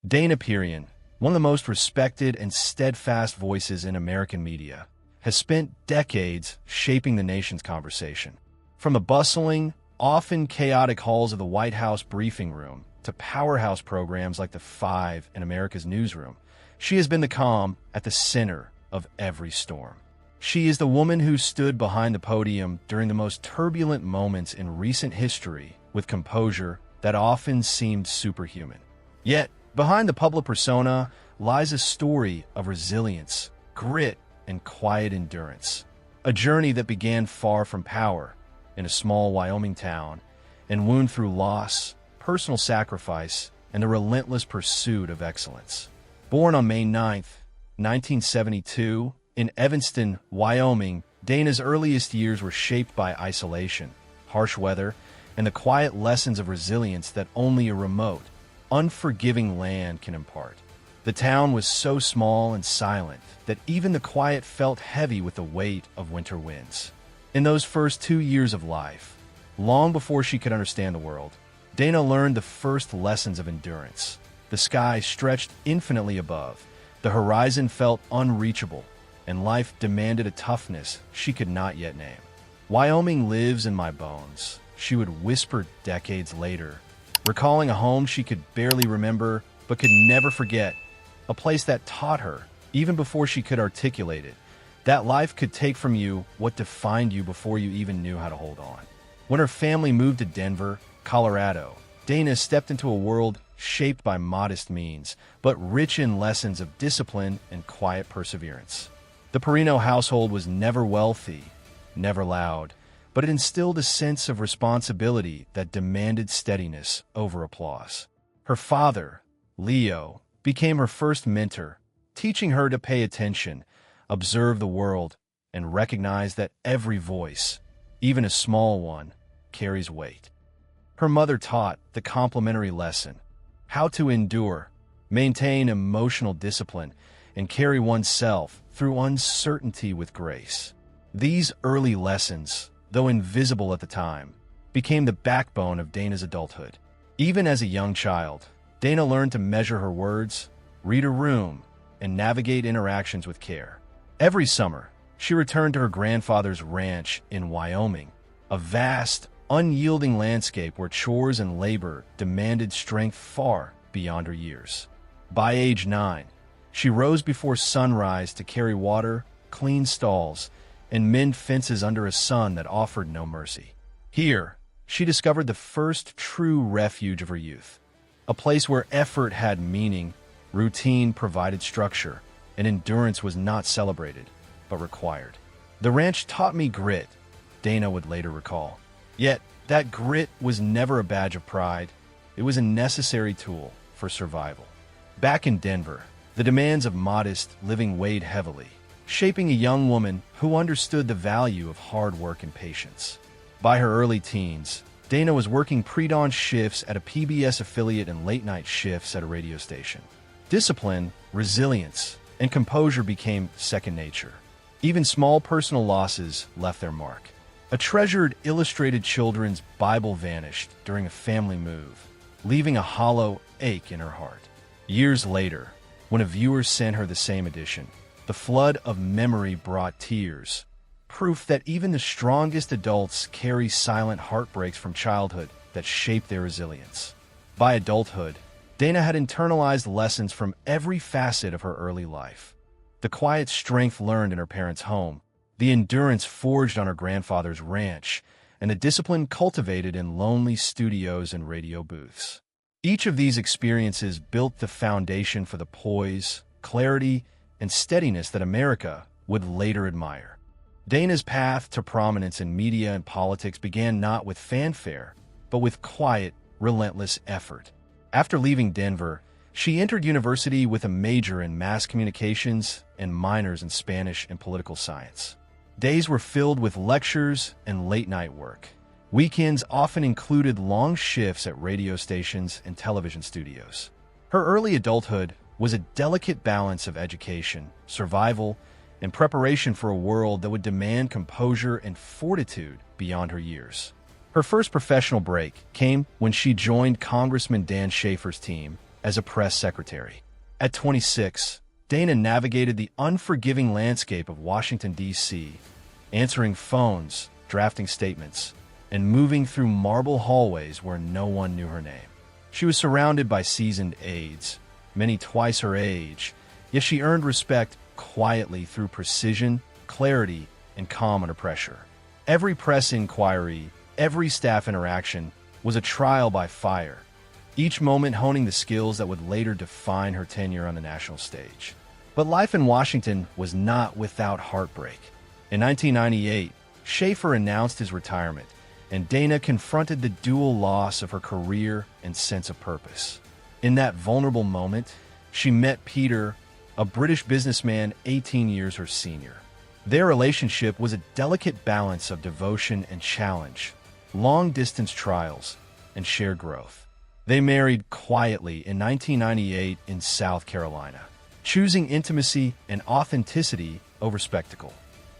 Dana Perino, one of the most respected and steadfast voices in American media, has spent decades shaping the nation's conversation. From the bustling, often chaotic halls of the White House briefing room to powerhouse programs like The Five and America's Newsroom, she has been the calm at the center of every storm. She is the woman who stood behind the podium during the most turbulent moments in recent history with composure that often seemed superhuman. Yet, behind the public persona lies a story of resilience, grit, and quiet endurance. A journey that began far from power, in a small Wyoming town, and wound through loss, personal sacrifice, and the relentless pursuit of excellence. Born on May 9, 1972, in Evanston, Wyoming, Dana's earliest years were shaped by isolation, harsh weather, and the quiet lessons of resilience that only a remote, unforgiving land can impart. The town was so small and silent that even the quiet felt heavy with the weight of winter winds. In those first 2 years of life, long before she could understand the world, Dana learned the first lessons of endurance. The sky stretched infinitely above, the horizon felt unreachable, and life demanded a toughness she could not yet name. "Wyoming lives in my bones," she would whisper decades later, recalling a home she could barely remember but could never forget, a place that taught her, even before she could articulate it, that life could take from you what defined you before you even knew how to hold on. When her family moved to Denver, Colorado, Dana stepped into a world shaped by modest means, but rich in lessons of discipline and quiet perseverance. The Perino household was never wealthy, never loud, but it instilled a sense of responsibility that demanded steadiness over applause. Her father, Leo, became her first mentor, teaching her to pay attention, observe the world, and recognize that every voice, even a small one, carries weight. Her mother taught the complementary lesson: how to endure, maintain emotional discipline, and carry oneself through uncertainty with grace. These early lessons, though invisible at the time, became the backbone of Dana's adulthood. Even as a young child, Dana learned to measure her words, read a room, and navigate interactions with care. Every summer, she returned to her grandfather's ranch in Wyoming, a vast, unyielding landscape where chores and labor demanded strength far beyond her years. By age 9, she rose before sunrise to carry water, clean stalls, and mend fences under a sun that offered no mercy. Here, she discovered the first true refuge of her youth, a place where effort had meaning, routine provided structure, and endurance was not celebrated, but required. "The ranch taught me grit," Dana would later recall. Yet, that grit was never a badge of pride. It was a necessary tool for survival. Back in Denver, the demands of modest living weighed heavily, shaping a young woman who understood the value of hard work and patience. By her early teens, Dana was working pre-dawn shifts at a PBS affiliate and late-night shifts at a radio station. Discipline, resilience, and composure became second nature. Even small personal losses left their mark. A treasured illustrated children's Bible vanished during a family move, leaving a hollow ache in her heart. Years later, when a viewer sent her the same edition, the flood of memory brought tears, proof that even the strongest adults carry silent heartbreaks from childhood that shape their resilience. By adulthood, Dana had internalized lessons from every facet of her early life. The quiet strength learned in her parents' home, the endurance forged on her grandfather's ranch, and the discipline cultivated in lonely studios and radio booths. Each of these experiences built the foundation for the poise, clarity, and steadiness that America would later admire. Dana's path to prominence in media and politics began not with fanfare, but with quiet, relentless effort. After leaving Denver, she entered university with a major in mass communications and minors in Spanish and political science. Days were filled with lectures and late-night work. Weekends often included long shifts at radio stations and television studios. Her early adulthood was a delicate balance of education, survival, and preparation for a world that would demand composure and fortitude beyond her years. Her first professional break came when she joined Congressman Dan Schaefer's team as a press secretary. At 26, Dana navigated the unforgiving landscape of Washington, D.C., answering phones, drafting statements, and moving through marble hallways where no one knew her name. She was surrounded by seasoned aides, many twice her age, yet she earned respect quietly through precision, clarity, and calm under pressure. Every press inquiry, every staff interaction was a trial by fire, each moment honing the skills that would later define her tenure on the national stage. But life in Washington was not without heartbreak. In 1998, Schaefer announced his retirement, and Dana confronted the dual loss of her career and sense of purpose. In that vulnerable moment, she met Peter, a British businessman 18 years her senior. Their relationship was a delicate balance of devotion and challenge, long-distance trials, and shared growth. They married quietly in 1998 in South Carolina, choosing intimacy and authenticity over spectacle.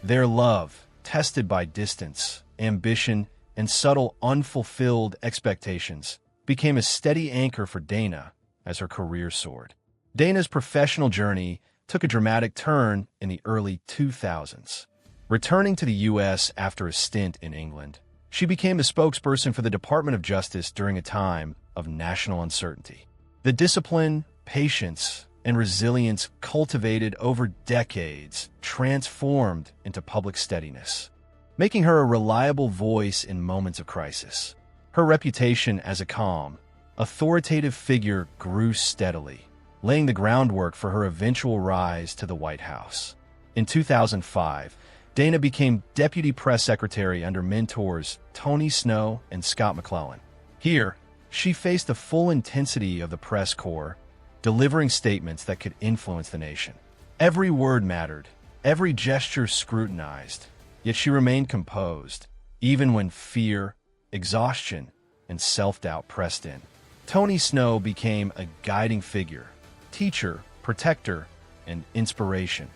Their love, tested by distance, ambition, and subtle unfulfilled expectations, became a steady anchor for Dana as her career soared. Dana's professional journey took a dramatic turn in the early 2000s. Returning to the U.S. after a stint in England, she became the spokesperson for the Department of Justice during a time of national uncertainty. The discipline, patience, and resilience cultivated over decades transformed into public steadiness, making her a reliable voice in moments of crisis. Her reputation as a calm, authoritative figure grew steadily, laying the groundwork for her eventual rise to the White House. In 2005, Dana became Deputy Press Secretary under mentors Tony Snow and Scott McClellan. Here, she faced the full intensity of the press corps, delivering statements that could influence the nation. Every word mattered, every gesture scrutinized, yet she remained composed, even when fear, exhaustion, and self-doubt pressed in. Tony Snow became a guiding figure, teacher, protector, and inspiration,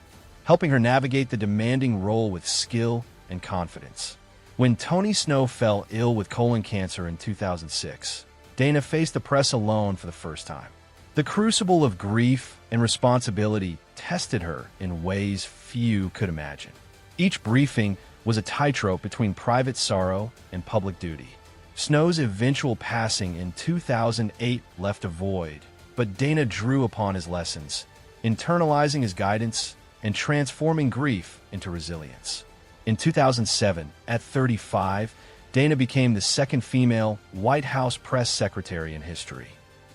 helping her navigate the demanding role with skill and confidence. When Tony Snow fell ill with colon cancer in 2006, Dana faced the press alone for the first time. The crucible of grief and responsibility tested her in ways few could imagine. Each briefing was a tightrope between private sorrow and public duty. Snow's eventual passing in 2008 left a void, but Dana drew upon his lessons, internalizing his guidance and transforming grief into resilience. In 2007, at 35, Dana became the second female White House press secretary in history.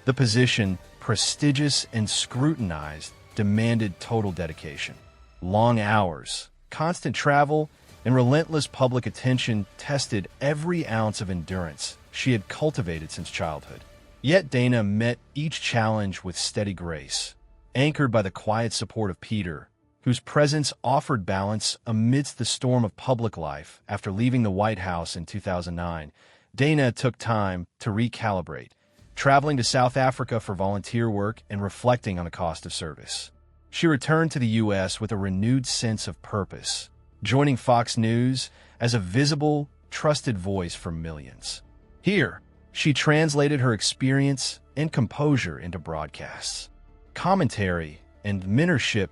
The position, prestigious and scrutinized, demanded total dedication. Long hours, constant travel, and relentless public attention tested every ounce of endurance she had cultivated since childhood. Yet Dana met each challenge with steady grace, anchored by the quiet support of Peter, whose presence offered balance amidst the storm of public life. After leaving the White House in 2009, Dana took time to recalibrate, traveling to South Africa for volunteer work and reflecting on the cost of service. She returned to the U.S. with a renewed sense of purpose, joining Fox News as a visible, trusted voice for millions. Here, she translated her experience and composure into broadcasts, commentary, and mentorship,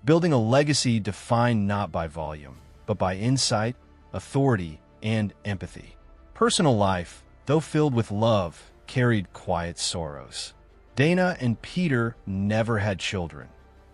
building a legacy defined not by volume, but by insight, authority, and empathy. Personal life, though filled with love, carried quiet sorrows. Dana and Peter never had children,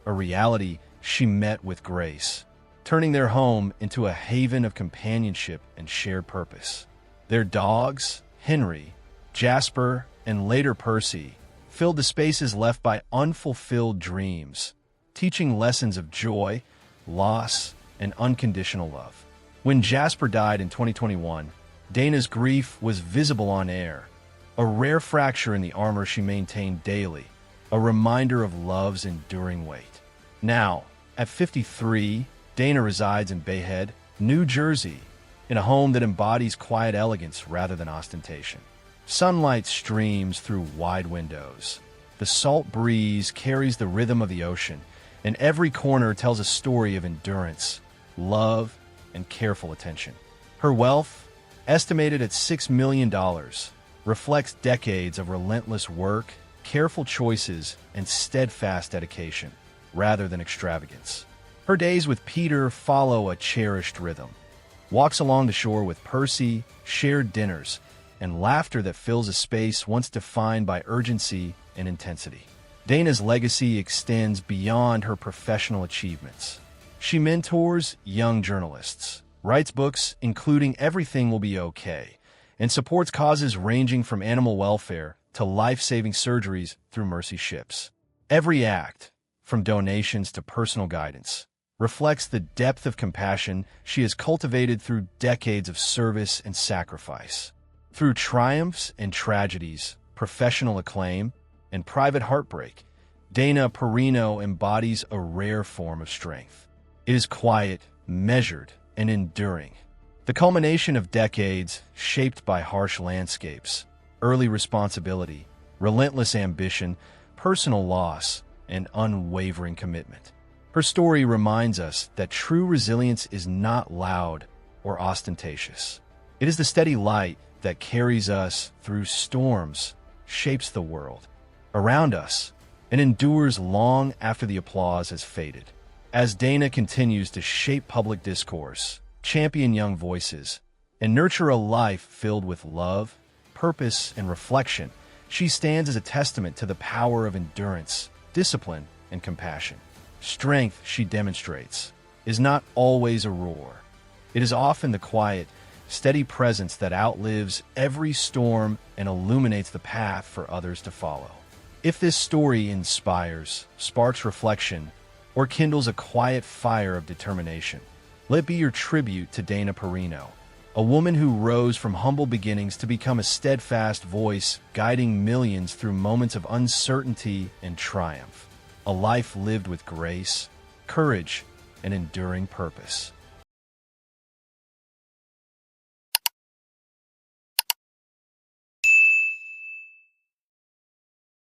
a reality she met with grace, turning their home into a haven of companionship and shared purpose. Their dogs, Henry, Jasper, and later Percy, filled the spaces left by unfulfilled dreams, teaching lessons of joy, loss, and unconditional love. When Jasper died in 2021, Dana's grief was visible on air, a rare fracture in the armor she maintained daily, a reminder of love's enduring weight. Now, at 53, Dana resides in Bayhead, New Jersey, in a home that embodies quiet elegance rather than ostentation. Sunlight streams through wide windows. The salt breeze carries the rhythm of the ocean, and every corner tells a story of endurance, love, and careful attention. Her wealth, estimated at $6 million, reflects decades of relentless work, careful choices and steadfast dedication, rather than extravagance. Her days with Peter follow a cherished rhythm. Walks along the shore with Percy, shared dinners, and laughter that fills a space once defined by urgency and intensity. Dana's legacy extends beyond her professional achievements. She mentors young journalists, writes books including Everything Will Be Okay, and supports causes ranging from animal welfare to life-saving surgeries through Mercy Ships. Every act, from donations to personal guidance, reflects the depth of compassion she has cultivated through decades of service and sacrifice. Through triumphs and tragedies, professional acclaim, and private heartbreak, Dana Perino embodies a rare form of strength. It is quiet, measured, and enduring. The culmination of decades shaped by harsh landscapes, early responsibility, relentless ambition, personal loss, and unwavering commitment. Her story reminds us that true resilience is not loud or ostentatious. It is the steady light that carries us through storms, shapes the world around us, and endures long after the applause has faded. As Dana continues to shape public discourse, champion young voices, and nurture a life filled with love, purpose, and reflection, she stands as a testament to the power of endurance, discipline, and compassion. Strength she demonstrates is not always a roar. It is often the quiet, steady presence that outlives every storm and illuminates the path for others to follow. If this story inspires, sparks reflection, or kindles a quiet fire of determination, let it be your tribute to Dana Perino, a woman who rose from humble beginnings to become a steadfast voice guiding millions through moments of uncertainty and triumph. A life lived with grace, courage, and enduring purpose.